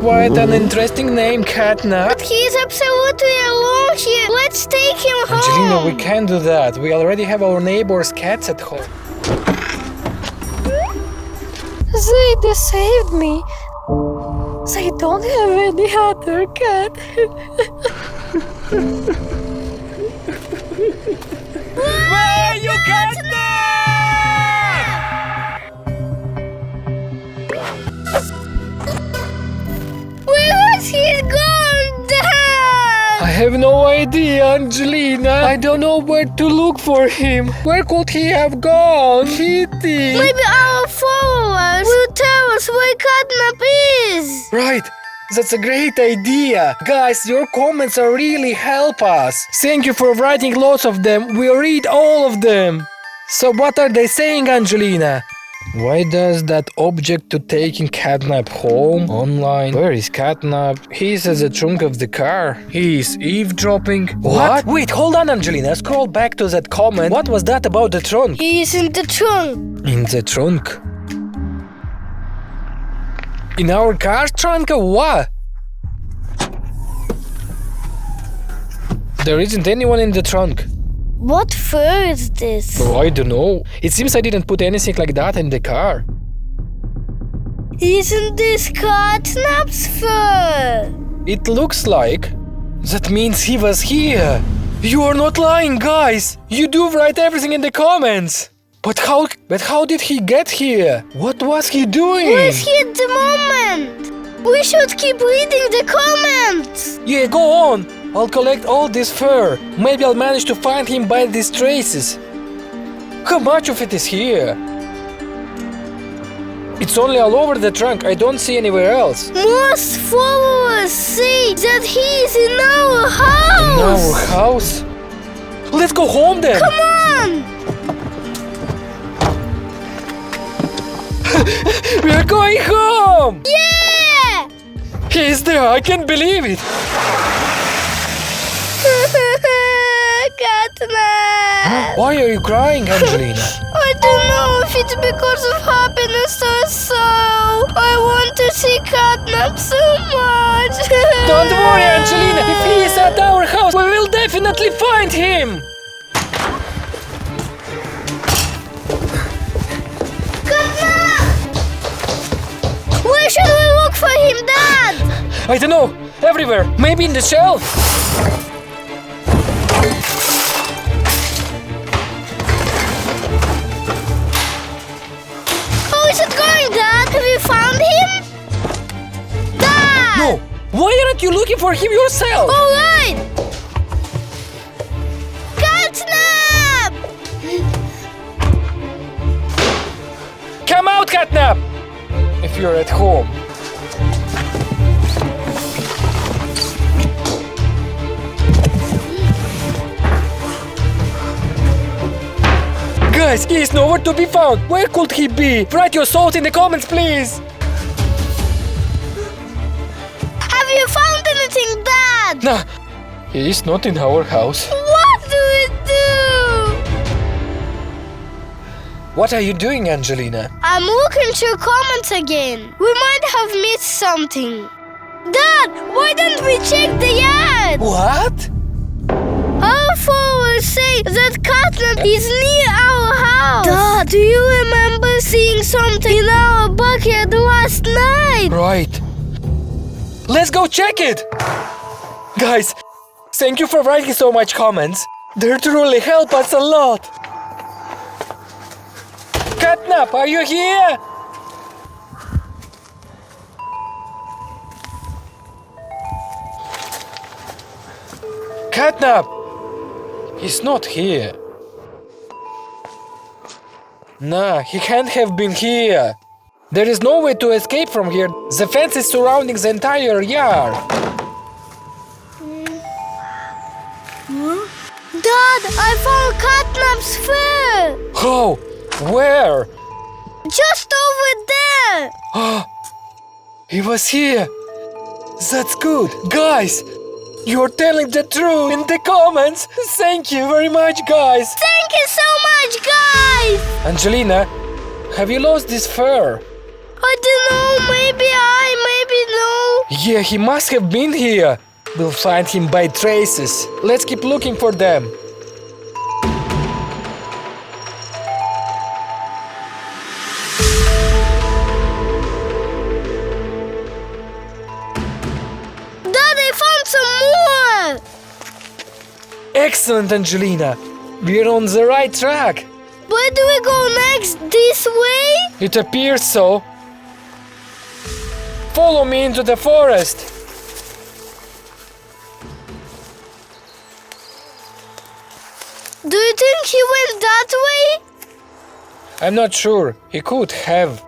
quite an interesting name, CatNap. But he's absolutely alone here. Let's take him home. Angelina, we can't do that. We already have our neighbor's cats at home. They deceived me. They don't have any other cat. Where you CatNap? Where was he gone, Dad? I have no idea, Angelina. I don't know where to look for him. Where could he have gone? Kitty. Maybe our followers will tell us where CatNap is. Right. That's a great idea. Guys, your comments are really help us. Thank you for writing lots of them. We read all of them. So what are they saying, Angelina? Why does that object to taking CatNap home online? Where is CatNap? He's at the trunk of the car. He's eavesdropping. What? Wait, hold on, Angelina. Scroll back to that comment. What was that about the trunk? He's in the trunk. In the trunk? In our car's trunk or what? There isn't anyone in the trunk. What fur is this? Oh, I don't know. It seems I didn't put anything like that in the car. Isn't this CatNap's fur? It looks like. That means he was here. You are not lying, guys. You do write everything in the comments. But how did he get here? What was he doing? Where is he at the moment? We should keep reading the comments. Yeah, go on. I'll collect all this fur. Maybe I'll manage to find him by these traces. How much of it is here? It's only all over the trunk. I don't see anywhere else. Most followers say that he is in our house. In our house? Let's go home then. Come on. We are going home! Yeah! He's there, I can't believe it! CatNap! Why are you crying, Angelina? I don't know if it's because of happiness or sorrow. I want to see CatNap so much. Don't worry, Angelina. If he is at our house, we will definitely find him. Where should we look for him, Dad? I don't know. Everywhere. Maybe in the shelf. How is it going, Dad? Have you found him? Dad! No. Why aren't you looking for him yourself? All right. CatNap! Come out, CatNap! If you're at home. Guys, he is nowhere to be found. Where could he be? Write your thoughts in the comments, please. Have you found anything, Dad? Nah, he is not in our house. What do we do? What are you doing, Angelina? I'm looking through comments again. We might have missed something. Dad, why don't we check the yard? What? Our followers say that CatNap is near our house. Dad, do you remember seeing something in our backyard last night? Right. Let's go check it! Guys, thank you for writing so much comments. They truly help us a lot. CatNap, are you here? CatNap! He's not here. Nah, he can't have been here. There is no way to escape from here. The fence is surrounding the entire yard. Dad, I found CatNap's fur. How? Where? Just over there. He was here. That's good. Guys, you're telling the truth in the comments. Thank you very much, guys. Thank you so much, guys. Angelina, have you lost this fur? I don't know, maybe no. Yeah, he must have been here. We'll find him by traces. Let's keep looking for them. Dad, I found some more! Excellent, Angelina. We're on the right track. Where do we go next? This way? It appears so. Follow me into the forest. Do you think he went that way? I'm not sure. He could have.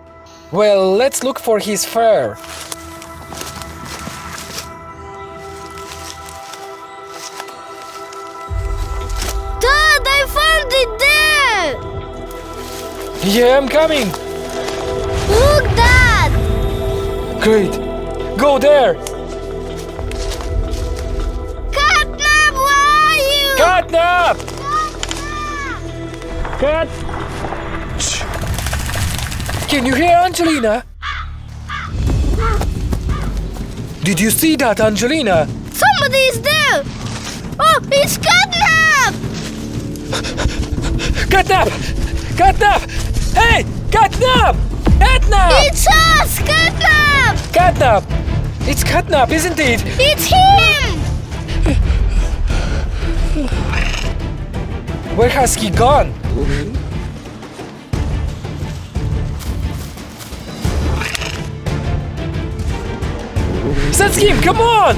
Well, let's look for his fur. Dad, I found it there! Yeah, I'm coming. Look, Dad! Great. Go there. CatNap, where are you? CatNap! Cat! Shh. Can you hear Angelina? Did you see that, Angelina? Somebody is there! Oh, it's CatNap! CatNap! CatNap! Hey! CatNap! CatNap! It's us, CatNap! CatNap! It's CatNap, isn't it? It's him! Where has he gone? That's him! Come on!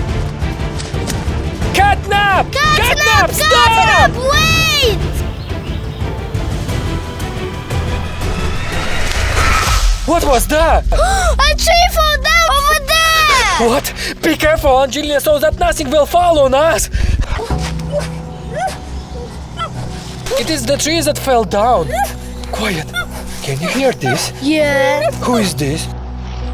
CatNap! CatNap! Stop! CatNap, wait! What was that? A tree fell down over there! What? Be careful, Angelina, so that nothing will fall on us! It is the tree that fell down. Quiet. Can you hear this? Yeah. Who is this?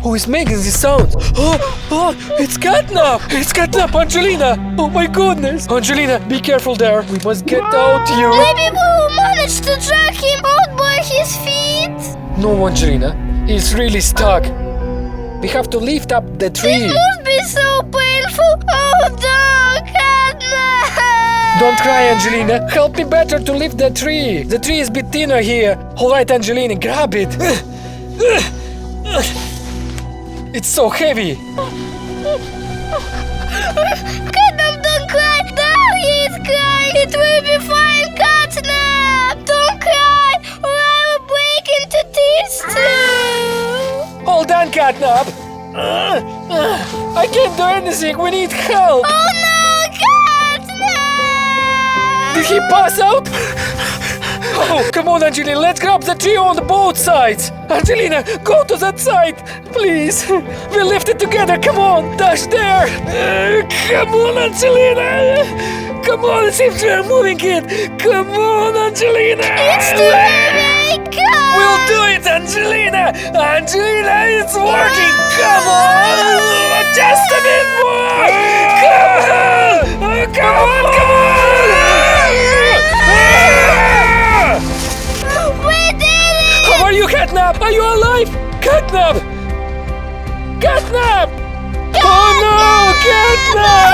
Who is making these sounds? Oh, it's CatNap! It's CatNap, Angelina! Oh my goodness! Angelina, be careful there. We must get out here. Maybe we will manage to drag him out by his feet. No, Angelina. He's really stuck. We have to lift up the tree. It must be so painful. Oh no, CatNap! Don't cry, Angelina. Help me better to lift the tree. The tree is a bit thinner here. All right, Angelina, grab it. It's so heavy. CatNap, don't cry. Now he is crying. It will be fine, CatNap. Don't cry, or I will break into tears too. Hold on, CatNap. I can't do anything. We need help. Oh no, CatNap! Did he pass out? Oh, come on, Angelina. Let's grab the tree on both sides. Angelina, go to that side, please. We'll lift it together. Come on, dash there. Come on, Angelina. Come on, see if we're moving it. Come on, Angelina. It's too heavy. Come. We'll do it, Angelina. Angelina, it's working. Come on, just a bit more. Come on, come on, come on. We did it! How are you, CatNap? Are you alive? CatNap! CatNap! Oh no, CatNap!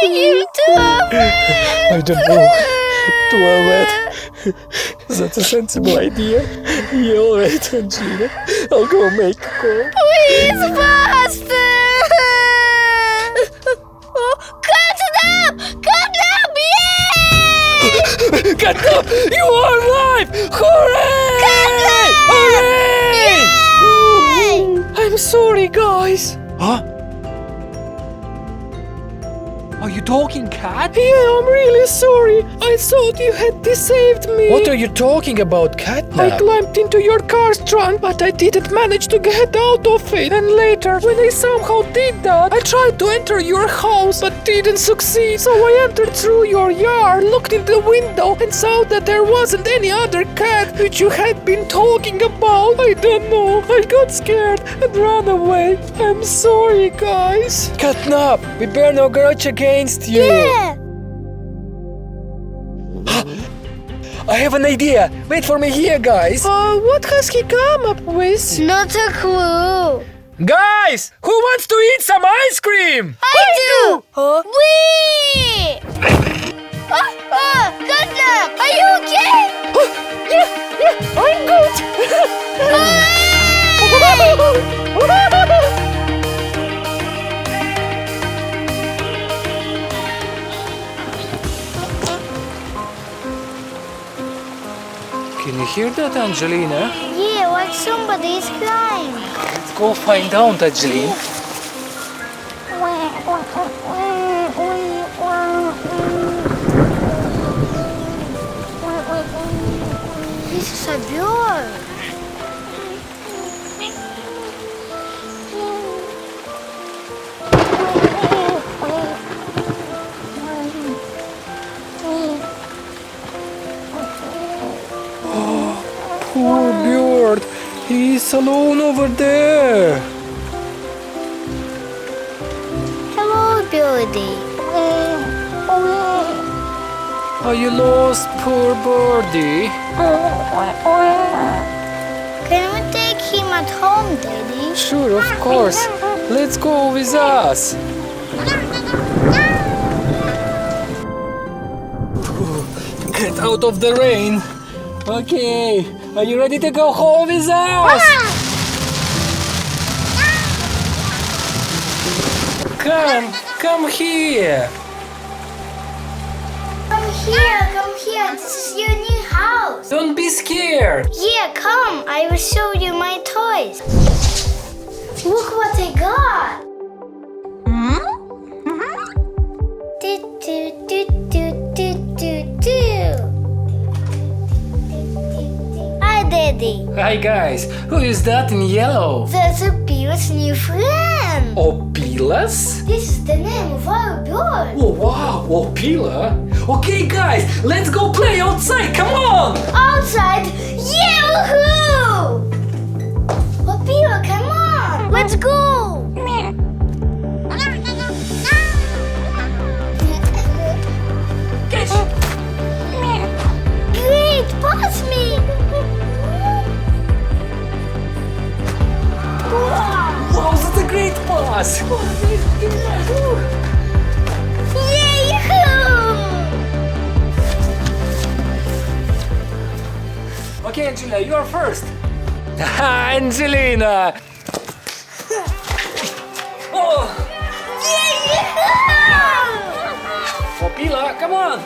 take him to a vet. I don't know. To a vet. That's a sensible idea. Yeah, alright, Angelina. I'll go make a call. Please, faster! Oh, CatNap! CatNap! Yay! CatNap! You are alive! Hooray! CatNap! Hooray! I'm sorry, guys. Huh? Are you talking, Cat? Yeah, I'm really sorry. I thought you had deceived me. What are you talking about, CatNap? I climbed into your car's trunk, but I didn't manage to get out of it. And later, when I somehow did that, I tried to enter your house, but didn't succeed. So I entered through your yard, looked in the window, and saw that there wasn't any other cat which you had been talking about. I don't know. I got scared and ran away. I'm sorry, guys. CatNap, we bear no grudge against you. Yeah! I have an idea. Wait for me here, guys. What has he come up with? Not a clue. Guys, who wants to eat some ice cream? I do! Huh? Wee! CatNap, are you okay? Yeah, I'm good. Can you hear that, Angelina? Yeah, like somebody is crying. Let's go find out, Angelina. This is a bird. Poor bird. He's alone over there. Hello, birdie. Are you lost, poor birdie? Can we take him at home, Daddy? Sure, of course. Let's go with us. Get out of the rain. Okay, are you ready to go home with us? Come here. Come here, this is your new house. Don't be scared. Yeah, come, I will show you my toys. Look what I got. Do, do, do, do, do, do, do. Hi, Daddy. Hi guys, who is that in yellow? That's Apila's new friend. Opilas? This is the name of our bird. Oh wow, Opila. Okay guys, let's go play outside, come on! Outside? Yeah, woohoo! Apila, come on, let's go! Great, pass me! Wow, that's a great pass! Okay, Angelina, you're first. Angelina! Oh! Opila, come on!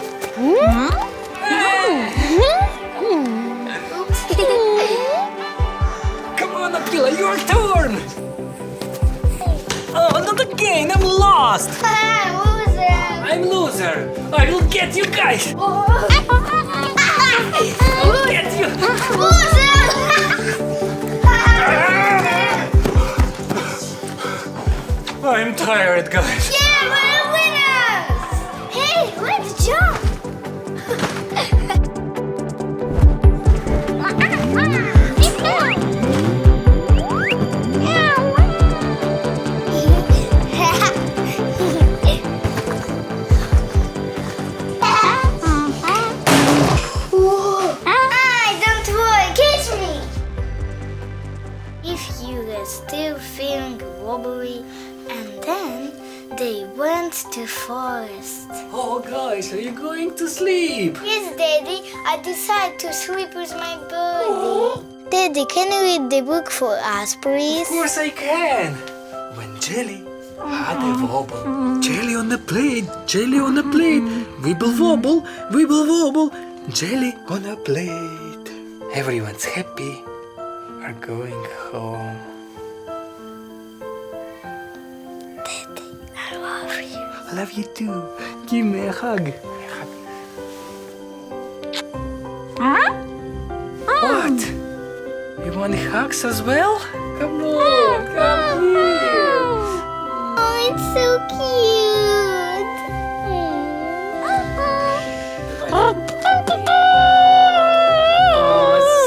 Come on, Opila, your turn! Oh, not again, I'm lost! Loser! I'm loser! I will get you guys! I'll get you! I'm tired, guys. Yeah, we're winners! Hey, let's jump! Don't worry, catch me! If you are still feeling wobbly, and then They went to forest. Oh, guys, are you going to sleep? Yes, Daddy. I decided to sleep with my birdie. Daddy, can you read the book for us, please? Of course I can. When Jelly had a wobble, jelly on the plate, jelly on the plate, wibble wobble, jelly on a plate. Everyone's happy. We're going home. Daddy, I love you. I love you too. Give me a hug. What? You want hugs as well? Come on, come here. Oh, it's so cute. Oh,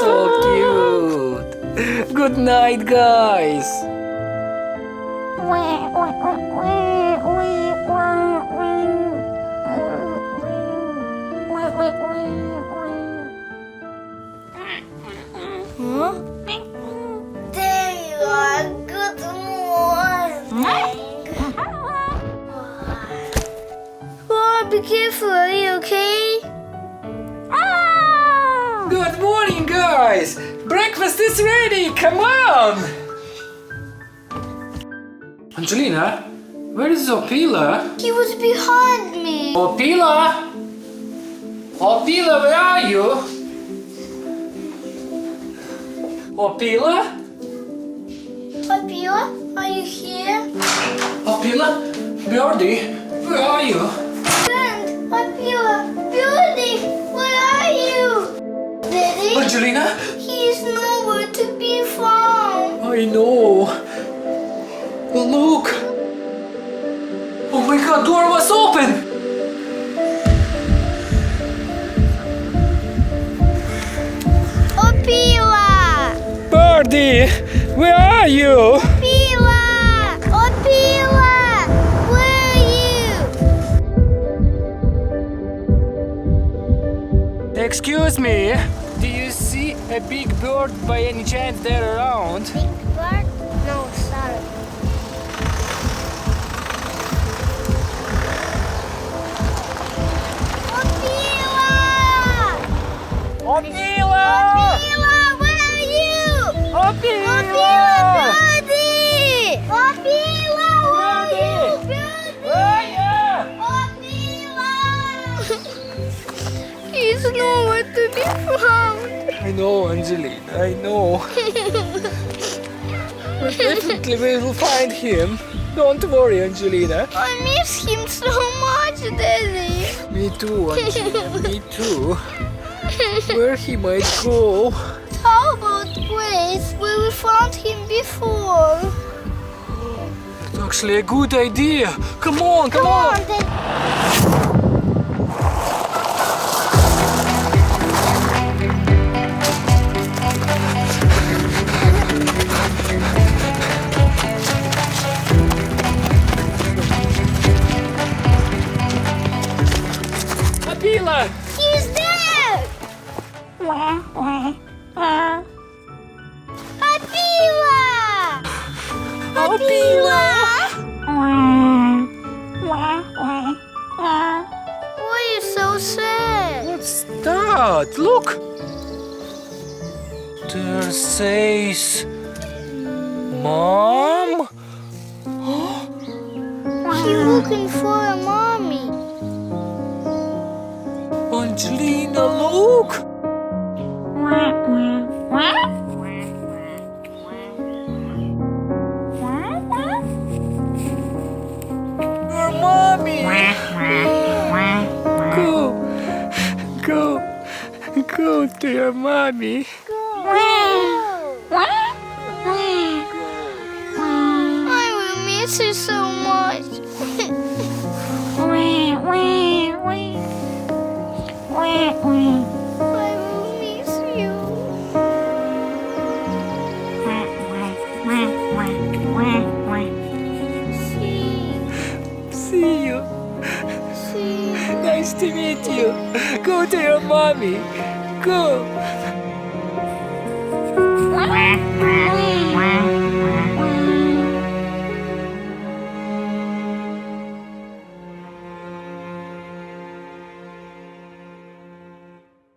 so cute. Good night, guys. Huh? There you are. Good morning. Oh, be careful. Are you okay? Good morning, guys. Breakfast is ready. Come on. Angelina, where is Opila? He was behind me. Opila? Opila, where are you? Opila? Papilla, are you here? Opila? Birdie, where are you? Friend, Papilla, Beauty, where are you? Daddy, Angelina? he is nowhere to be found. I know. Look. Oh my god, door was open. Opila! Birdie, where are you? Opila! Opila! Where are you? Excuse me, do you see a big bird by any chance there around? Big bird? No, sorry. Opila! Opila! Opila, where are you? Opila, Opila! Birdie! Opila, where are you? Birdie! Opila! He's nowhere to be found. I know, Angelina, I know. But definitely we will find him. Don't worry, Angelina. I miss him so much, Daddy. Me too, Angelina, me too. Where he might go? How about place where we found him before? It's actually a good idea. Come on, come on. Daddy. Opila! He's there! Papilla! Opila! Why are you so sad? What's that? Look! There says... Mom? He's looking for a mommy. Angelina, look! Your mommy! Go to your mommy. I will miss you so much. I will miss you. See you. See. Nice to meet you. Go to your mommy. Go.